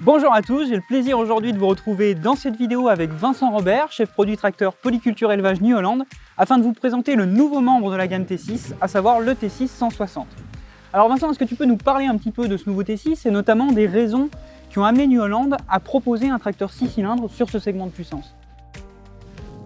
Bonjour à tous, j'ai le plaisir aujourd'hui de vous retrouver dans cette vidéo avec Vincent Robert, chef produit tracteur polyculture élevage New Holland, afin de vous présenter le nouveau membre de la gamme T6, à savoir le T6 160. Alors Vincent, est-ce que tu peux nous parler un petit peu de ce nouveau T6 et notamment des raisons qui ont amené New Holland à proposer un tracteur 6 cylindres sur ce segment de puissance?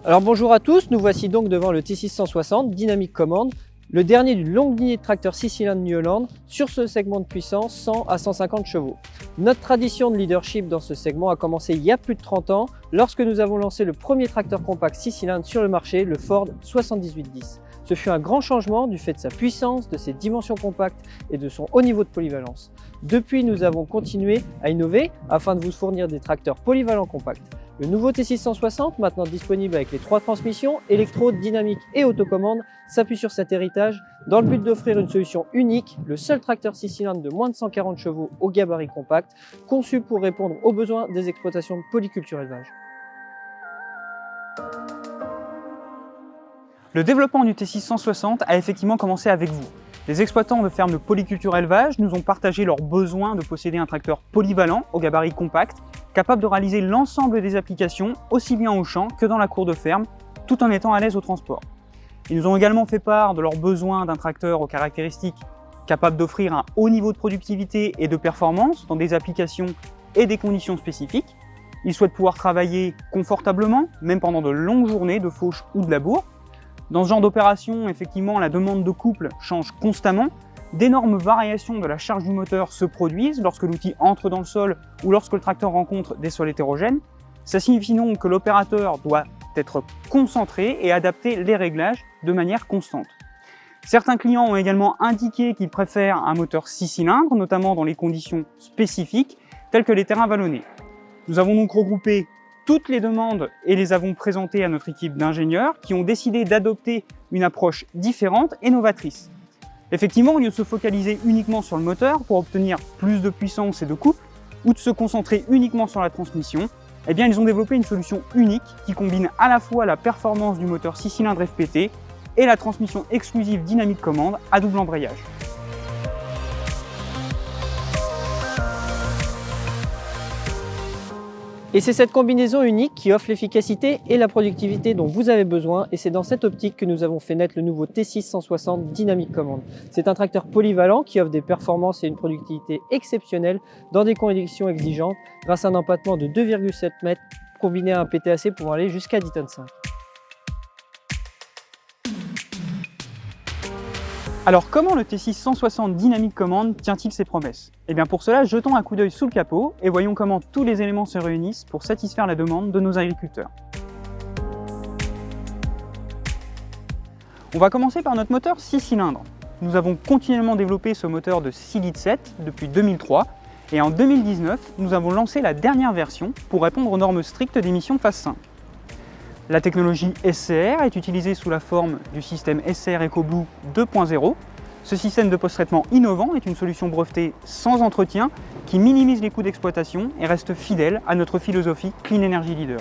Alors bonjour à tous, nous voici donc devant le T6 160 Dynamic Command, le dernier d'une longue lignée de tracteurs 6 cylindres New Holland sur ce segment de puissance 100 à 150 chevaux. Notre tradition de leadership dans ce segment a commencé il y a plus de 30 ans lorsque nous avons lancé le premier tracteur compact 6 cylindres sur le marché, le Ford 7810. Ce fut un grand changement du fait de sa puissance, de ses dimensions compactes et de son haut niveau de polyvalence. Depuis, nous avons continué à innover afin de vous fournir des tracteurs polyvalents compacts. Le nouveau T6 160, maintenant disponible avec les 3 transmissions, électro, dynamique et autocommande, s'appuie sur cet héritage dans le but d'offrir une solution unique, le seul tracteur 6 cylindres de moins de 140 chevaux au gabarit compact, conçu pour répondre aux besoins des exploitations de polyculture élevage. Le développement du T6 160 a effectivement commencé avec vous. Les exploitants de fermes de polyculture élevage nous ont partagé leur besoin de posséder un tracteur polyvalent au gabarit compact, capable de réaliser l'ensemble des applications aussi bien au champ que dans la cour de ferme, tout en étant à l'aise au transport. Ils nous ont également fait part de leur besoin d'un tracteur aux caractéristiques capable d'offrir un haut niveau de productivité et de performance dans des applications et des conditions spécifiques. Ils souhaitent pouvoir travailler confortablement, même pendant de longues journées de fauche ou de labour. Dans ce genre d'opération, effectivement, la demande de couple change constamment. D'énormes variations de la charge du moteur se produisent lorsque l'outil entre dans le sol ou lorsque le tracteur rencontre des sols hétérogènes. Ça signifie donc que l'opérateur doit être concentré et adapter les réglages de manière constante. Certains clients ont également indiqué qu'ils préfèrent un moteur 6 cylindres, notamment dans les conditions spécifiques, telles que les terrains vallonnés. Nous avons donc regroupé toutes les demandes et les avons présentées à notre équipe d'ingénieurs qui ont décidé d'adopter une approche différente et novatrice. Effectivement, au lieu de se focaliser uniquement sur le moteur pour obtenir plus de puissance et de couple, ou de se concentrer uniquement sur la transmission, eh bien, ils ont développé une solution unique qui combine à la fois la performance du moteur 6 cylindres FPT et la transmission exclusive Dynamic Command à double embrayage. Et c'est cette combinaison unique qui offre l'efficacité et la productivité dont vous avez besoin, et c'est dans cette optique que nous avons fait naître le nouveau T6 160 Dynamic Command. C'est un tracteur polyvalent qui offre des performances et une productivité exceptionnelles dans des conditions exigeantes grâce à un empattement de 2,7 mètres combiné à un PTAC pouvant aller jusqu'à 10 tonnes 5. Alors comment le T6 160 Dynamic Command tient-il ses promesses? Eh bien pour cela, jetons un coup d'œil sous le capot et voyons comment tous les éléments se réunissent pour satisfaire la demande de nos agriculteurs. On va commencer par notre moteur 6 cylindres. Nous avons continuellement développé ce moteur de 6,7 litres depuis 2003 et en 2019, nous avons lancé la dernière version pour répondre aux normes strictes d'émission phase 5. La technologie SCR est utilisée sous la forme du système SCR EcoBlue 2.0. Ce système de post-traitement innovant est une solution brevetée sans entretien qui minimise les coûts d'exploitation et reste fidèle à notre philosophie Clean Energy Leader.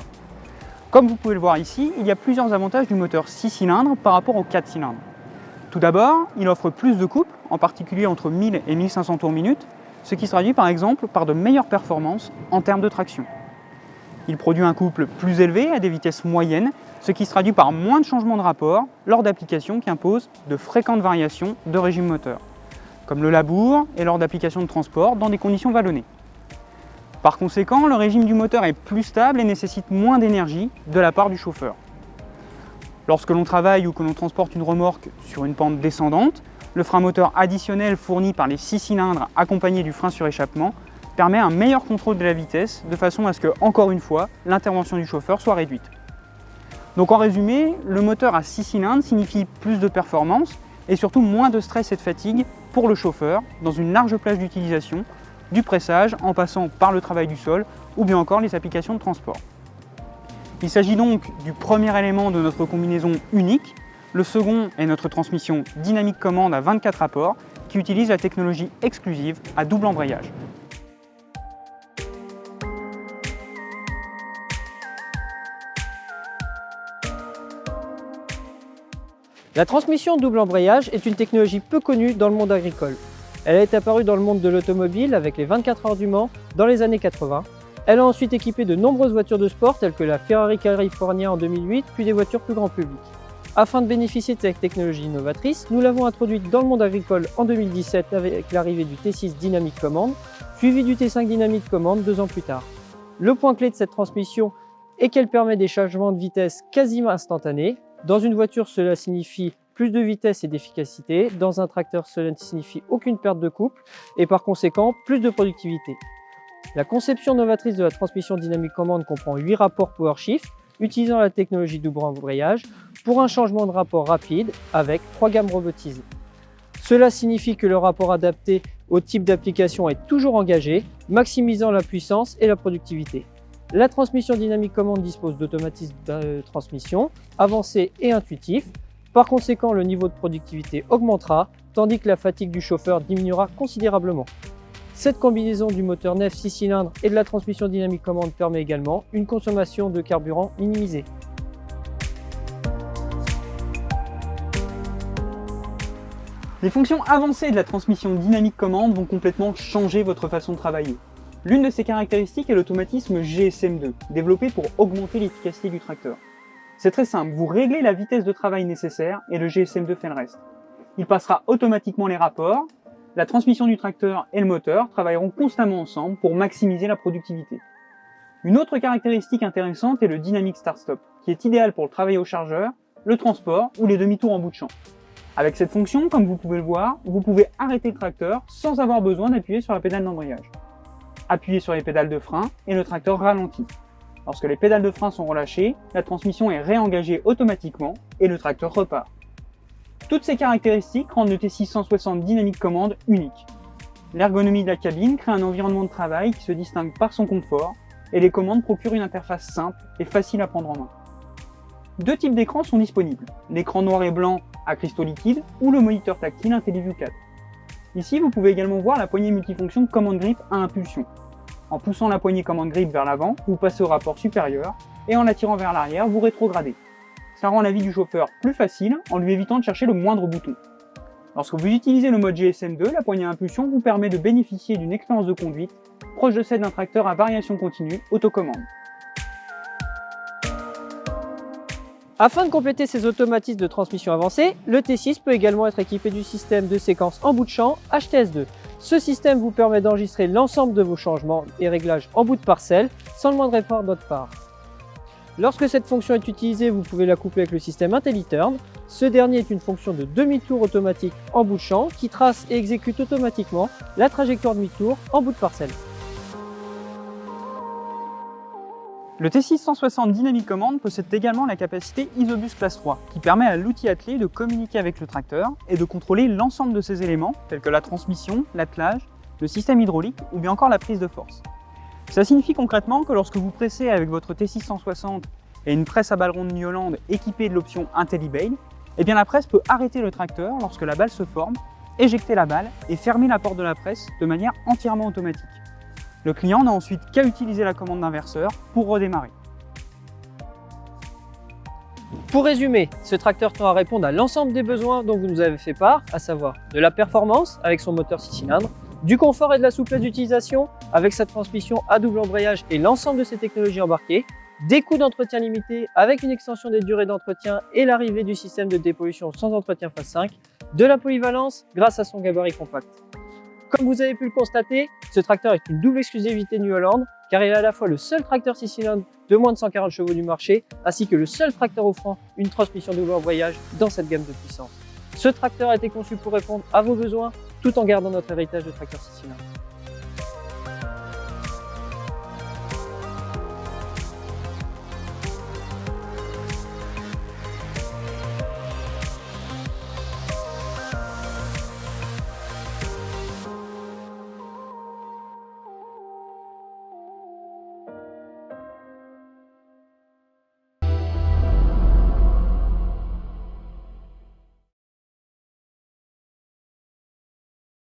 Comme vous pouvez le voir ici, il y a plusieurs avantages du moteur 6 cylindres par rapport au 4 cylindres. Tout d'abord, il offre plus de couple, en particulier entre 1000 et 1500 tours minute, ce qui se traduit par exemple par de meilleures performances en termes de traction. Il produit un couple plus élevé à des vitesses moyennes, ce qui se traduit par moins de changements de rapport lors d'applications qui imposent de fréquentes variations de régime moteur, comme le labour et lors d'applications de transport dans des conditions vallonnées. Par conséquent, le régime du moteur est plus stable et nécessite moins d'énergie de la part du chauffeur. Lorsque l'on travaille ou que l'on transporte une remorque sur une pente descendante, le frein moteur additionnel fourni par les 6 cylindres accompagné du frein sur échappement permet un meilleur contrôle de la vitesse de façon à ce que, encore une fois, l'intervention du chauffeur soit réduite. Donc en résumé, le moteur à 6 cylindres signifie plus de performance et surtout moins de stress et de fatigue pour le chauffeur dans une large plage d'utilisation, du pressage en passant par le travail du sol ou bien encore les applications de transport. Il s'agit donc du premier élément de notre combinaison unique. Le second est notre transmission Dynamic Command à 24 rapports qui utilise la technologie exclusive à double embrayage. La transmission double embrayage est une technologie peu connue dans le monde agricole. Elle est apparue dans le monde de l'automobile avec les 24 heures du Mans, dans les années 80. Elle a ensuite équipé de nombreuses voitures de sport telles que la Ferrari California en 2008, puis des voitures plus grand public. Afin de bénéficier de cette technologie innovatrice, nous l'avons introduite dans le monde agricole en 2017 avec l'arrivée du T6 Dynamic Command, suivi du T5 Dynamic Command 2 ans plus tard. Le point clé de cette transmission est qu'elle permet des changements de vitesse quasiment instantanés. Dans une voiture, cela signifie plus de vitesse et d'efficacité. Dans un tracteur, cela ne signifie aucune perte de couple et par conséquent, plus de productivité. La conception novatrice de la transmission Dynamic Command comprend 8 rapports PowerShift utilisant la technologie double embrayage pour un changement de rapport rapide avec 3 gammes robotisées. Cela signifie que le rapport adapté au type d'application est toujours engagé, maximisant la puissance et la productivité. La transmission Dynamic Command dispose d'automatismes de transmission avancés et intuitifs. Par conséquent, le niveau de productivité augmentera, tandis que la fatigue du chauffeur diminuera considérablement. Cette combinaison du moteur nef 6 cylindres et de la transmission Dynamic Command permet également une consommation de carburant minimisée. Les fonctions avancées de la transmission Dynamic Command vont complètement changer votre façon de travailler. L'une de ces caractéristiques est l'automatisme GSM2, développé pour augmenter l'efficacité du tracteur. C'est très simple, vous réglez la vitesse de travail nécessaire et le GSM2 fait le reste. Il passera automatiquement les rapports, la transmission du tracteur et le moteur travailleront constamment ensemble pour maximiser la productivité. Une autre caractéristique intéressante est le Dynamic Start-Stop, qui est idéal pour le travail au chargeur, le transport ou les demi-tours en bout de champ. Avec cette fonction, comme vous pouvez le voir, vous pouvez arrêter le tracteur sans avoir besoin d'appuyer sur la pédale d'embrayage. Appuyez sur les pédales de frein et le tracteur ralentit. Lorsque les pédales de frein sont relâchées, la transmission est réengagée automatiquement et le tracteur repart. Toutes ces caractéristiques rendent le T660 Dynamic Command unique. L'ergonomie de la cabine crée un environnement de travail qui se distingue par son confort et les commandes procurent une interface simple et facile à prendre en main. Deux types d'écrans sont disponibles, l'écran noir et blanc à cristaux liquides ou le moniteur tactile IntelliView 4. Ici, vous pouvez également voir la poignée multifonction Command Grip à impulsion. En poussant la poignée Command Grip vers l'avant, vous passez au rapport supérieur et en la tirant vers l'arrière, vous rétrogradez. Ça rend la vie du chauffeur plus facile en lui évitant de chercher le moindre bouton. Lorsque vous utilisez le mode GSM2, la poignée à impulsion vous permet de bénéficier d'une expérience de conduite proche de celle d'un tracteur à variation continue autocommande. Afin de compléter ces automatismes de transmission avancés, le T6 peut également être équipé du système de séquence en bout de champ HTS2. Ce système vous permet d'enregistrer l'ensemble de vos changements et réglages en bout de parcelle sans le moindre effort de votre part. Lorsque cette fonction est utilisée, vous pouvez la coupler avec le système IntelliTurn. Ce dernier est une fonction de demi-tour automatique en bout de champ qui trace et exécute automatiquement la trajectoire demi-tour en bout de parcelle. Le T660 Dynamic Command possède également la capacité Isobus Class 3, qui permet à l'outil attelé de communiquer avec le tracteur et de contrôler l'ensemble de ses éléments, tels que la transmission, l'attelage, le système hydraulique ou bien encore la prise de force. Ça signifie concrètement que lorsque vous pressez avec votre T660 et une presse à balle ronde New Holland équipée de l'option IntelliBale, eh bien la presse peut arrêter le tracteur lorsque la balle se forme, éjecter la balle et fermer la porte de la presse de manière entièrement automatique. Le client n'a ensuite qu'à utiliser la commande d'inverseur pour redémarrer. Pour résumer, ce tracteur tend à répondre à l'ensemble des besoins dont vous nous avez fait part, à savoir de la performance avec son moteur 6 cylindres, du confort et de la souplesse d'utilisation avec sa transmission à double embrayage et l'ensemble de ses technologies embarquées, des coûts d'entretien limités avec une extension des durées d'entretien et l'arrivée du système de dépollution sans entretien phase 5, de la polyvalence grâce à son gabarit compact. Comme vous avez pu le constater, ce tracteur est une double exclusivité New Holland car il est à la fois le seul tracteur 6 cylindres de moins de 140 chevaux du marché ainsi que le seul tracteur offrant une transmission double embrayage dans cette gamme de puissance. Ce tracteur a été conçu pour répondre à vos besoins tout en gardant notre héritage de tracteur 6 cylindres.